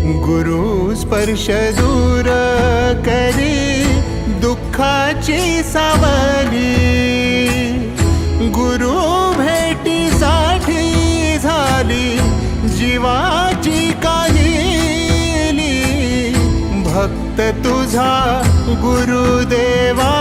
गुरु स्पर्श दूर करी दुःखाची सावली, गुरु भेटीसाठी झाली जीवाची काहिली। भक्त तुझा गुरुदेवा